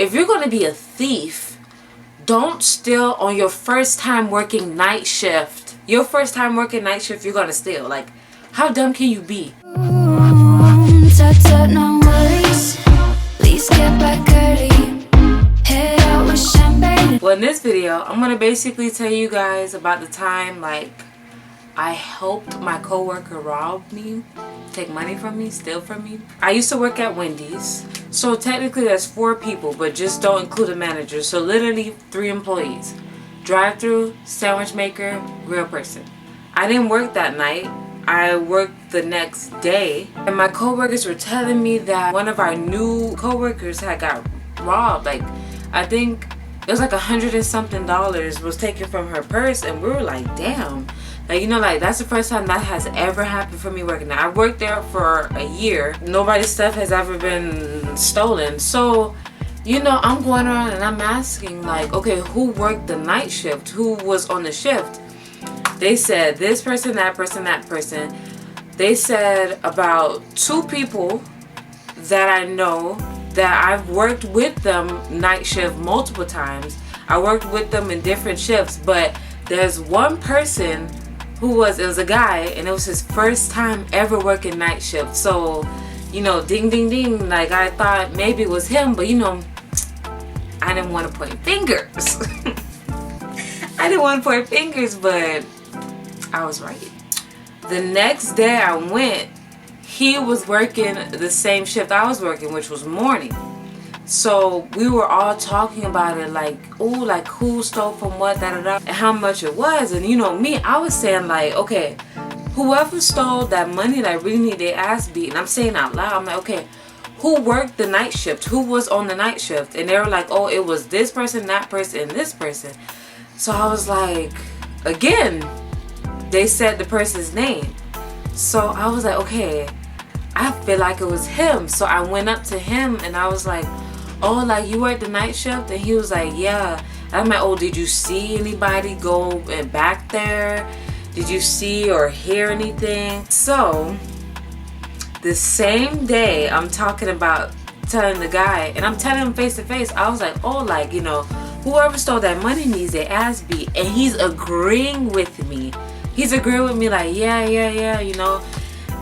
if you're going to be a thief, don't steal on your first time working night shift. Your first time working night shift, you're going to steal. Like, how dumb can you be? No worries. Please get back early. Head out with champagne. Well, in this video, I'm going to basically tell you guys about the time, like, I helped my coworker rob me, take money from me, steal from me. I used to work at Wendy's. So technically there's 4 people, but just don't include a manager. So literally 3 employees. Drive-through, sandwich maker, grill person. I didn't work that night. I worked the next day. And my coworkers were telling me that one of our new coworkers had got robbed. Like, I think it was like $100 and something was taken from her purse. And we were like, damn. Like, you know, like, that's the first time that has ever happened for me working there. I worked there for a year. Nobody's stuff has ever been stolen. So, you know, I'm going around and I'm asking, like, okay, who worked the night shift? Who was on the shift? They said this person, that person, that person. They said about 2 people that I know that I've worked with them night shift multiple times. I worked with them in different shifts, but there's one person it was a guy, and it was his first time ever working night shift. So, you know, ding, ding, ding. Like, I thought maybe it was him, but, you know, I didn't want to point fingers. I didn't want to point fingers, but I was right. The next day I went, he was working the same shift I was working, which was morning. So we were all talking about it, like, oh, like, who stole from what, da da da, and how much it was. And you know me, I was saying, like, okay, whoever stole that money that really need their ass beat. And I'm saying out loud, I'm like, okay, who worked the night shift? Who was on the night shift? And they were like, oh, it was this person, that person, and this person. So I was like, again, they said the person's name. So I was like, okay, I feel like it was him. So I went up to him and I was like, oh, like, you worked the night shift? And he was like, yeah. I'm like, oh, did you see anybody go back there? Did you see or hear anything? So the same day I'm talking about telling the guy, and I'm telling him face to face, I was like, oh, like, you know, whoever stole that money needs their ass beat. And he's agreeing with me. He's agreeing with me, like, yeah, you know.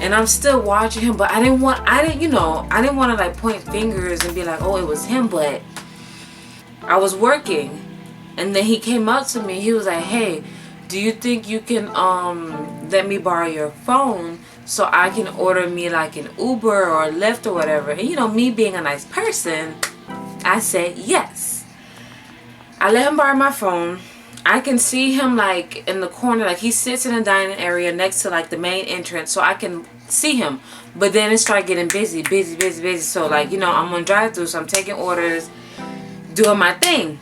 And I'm still watching him, but I didn't want to like point fingers and be like, oh, it was him. But I was working, and then he came up to me. He was like, hey, do you think you can let me borrow your phone so I can order me like an Uber or a Lyft or whatever? And you know, me being a nice person, I said yes. I let him borrow my phone. I can see him like in the corner, like he sits in the dining area next to like the main entrance, so I can see him. But then it started getting busy. So like, you know, I'm on drive-through, so I'm taking orders, doing my thing.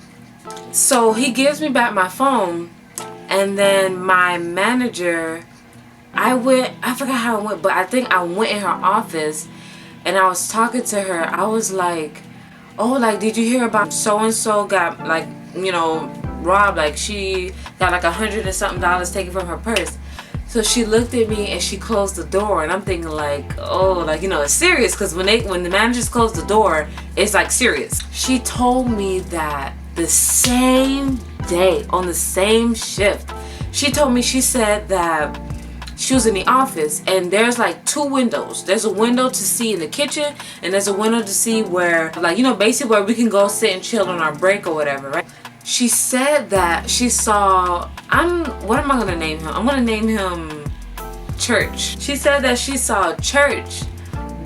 So he gives me back my phone, and then my manager, I forgot how I went, but I think I went in her office and I was talking to her. I was like, oh, like, did you hear about so-and-so got, like, you know, robbed? Like, she got like $100 and something taken from her purse. So she looked at me and she closed the door, and I'm thinking like, oh, like, you know, it's serious, because when the managers close the door, it's like serious. She told me that the same day on the same shift, she told me, she said that she was in the office and there's like 2 windows. There's a window to see in the kitchen, and there's a window to see where, like, you know, basically where we can go sit and chill on our break or whatever, right? She said that she saw, what am I going to name him? I'm going to name him Church. She said that she saw Church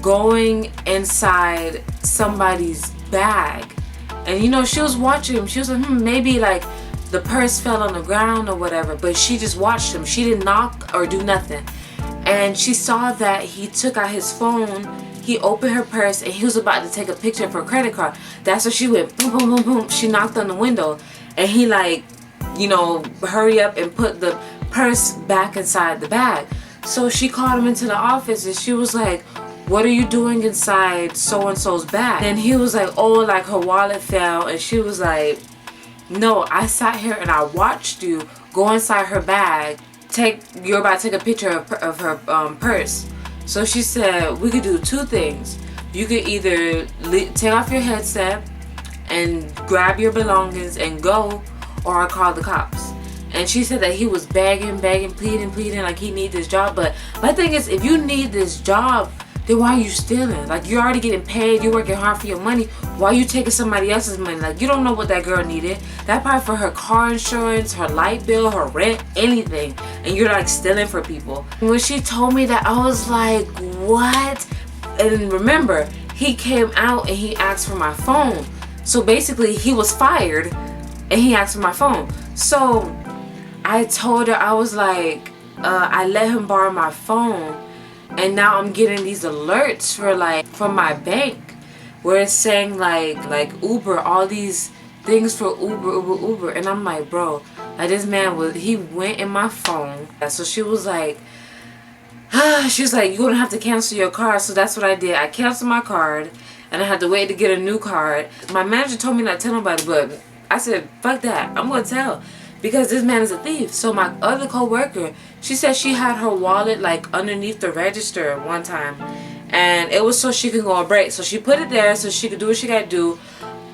going inside somebody's bag. And, you know, she was watching him. She was like, maybe like the purse fell on the ground or whatever. But she just watched him. She didn't knock or do nothing. And she saw that he took out his phone. He opened her purse and he was about to take a picture of her credit card. That's when she went boom, boom, boom, boom. She knocked on the window, and he, like, you know, hurry up and put the purse back inside the bag. So she called him into the office and she was like, what are you doing inside so-and-so's bag? And he was like, oh, like her wallet fell. And she was like, no, I sat here and I watched you go inside her bag. You're about to take a picture of her purse. So she said, we could do 2 things. You could either take off your headset and grab your belongings and go, or I call the cops. And she said that he was begging, pleading like he need this job. But my thing is, if you need this job, then why are you stealing? Like, you're already getting paid, you're working hard for your money. Why are you taking somebody else's money? Like, you don't know what that girl needed. That probably for her car insurance, her light bill, her rent, anything. And you're like stealing for people. When she told me that, I was like, what? And remember, he came out and he asked for my phone. So basically, he was fired and he asked for my phone. So I told her, I was like, I let him borrow my phone. And now I'm getting these alerts for like from my bank where it's saying like Uber, all these things for Uber. And I'm like, bro, like this man he went in my phone. So she was like, she was like, you're gonna have to cancel your card. So that's what I did. I canceled my card and I had to wait to get a new card. My manager told me not to tell nobody, but I said, fuck that, I'm gonna tell. Because this man is a thief. So my other co-worker, she said she had her wallet like underneath the register one time. And it was so she could go on break. So she put it there so she could do what she gotta do.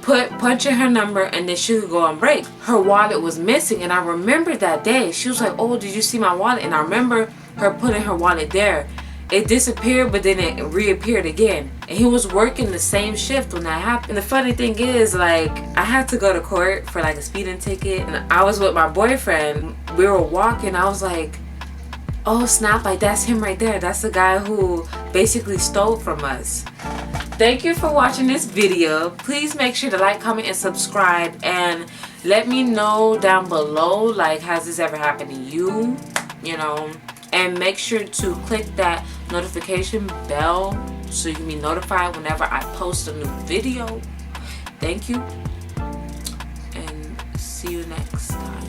Punch in her number and then she could go on break. Her wallet was missing and I remember that day. She was like, oh, did you see my wallet? And I remember her putting her wallet there. It disappeared, but then it reappeared again. And he was working the same shift when that happened. And the funny thing is, like, I had to go to court for like a speeding ticket. And I was with my boyfriend. We were walking. I was like, oh snap, like that's him right there. That's the guy who basically stole from us. Thank you for watching this video. Please make sure to like, comment, and subscribe. And let me know down below, like, has this ever happened to you? You know? And make sure to click that notification bell so you can be notified whenever I post a new video. Thank you. And see you next time.